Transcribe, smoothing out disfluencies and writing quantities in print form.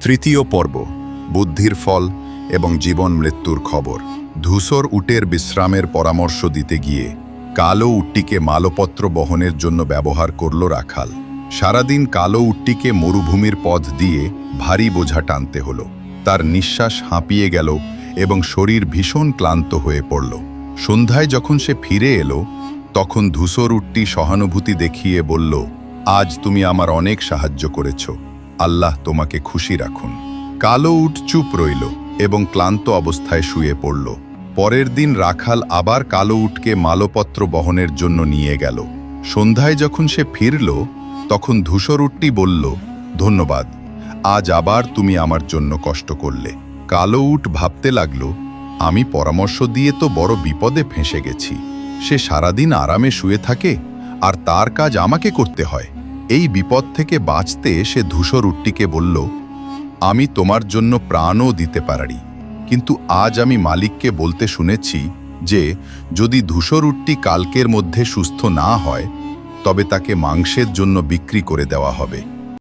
তৃতীয় পর্ব, বুদ্ধির ফল এবং জীবন মৃত্যুর খবর। ধূসর উটের বিশ্রামের পরামর্শ দিতে গিয়ে কালো উটটিকে মালপত্র বহনের জন্য ব্যবহার করল রাখাল। সারাদিন কালো উটটিকে মরুভূমির পথ দিয়ে ভারী বোঝা টানতে হলো। তার নিঃশ্বাস হাঁপিয়ে গেল এবং শরীর ভীষণ ক্লান্ত হয়ে পড়ল। সন্ধ্যায় যখন সে ফিরে এলো, তখন ধূসর উটটি সহানুভূতি দেখিয়ে বলল, আজ তুমি আমার অনেক সাহায্য করেছ, আল্লাহ তোমাকে খুশি রাখুন। কালো উট চুপ রইল এবং ক্লান্ত অবস্থায় শুয়ে পড়ল। পরের দিন রাখাল আবার কালো উটকে মালপত্র বহনের জন্য নিয়ে গেল। সন্ধ্যায় যখন সে ফিরল, তখন ধূসর উটটি বলল, ধন্যবাদ, আজ আবার তুমি আমার জন্য কষ্ট করলে। কালো উট ভাবতে লাগল, আমি পরামর্শ দিয়ে তো বড় বিপদে ফেঁসে গেছি। সে সারাদিন আরামে শুয়ে থাকে আর তার কাজ আমাকে করতে হয়। এই বিপদ থেকে বাঁচতে সে ধূসর উটটিকে বলল, আমি তোমার জন্য প্রাণও দিতে পারি, কিন্তু আজ আমি মালিককে বলতে শুনেছি যে যদি ধূসর উটটি কালকের মধ্যে সুস্থ না হয়, তবে তাকে মাংসের জন্য বিক্রি করে দেওয়া হবে।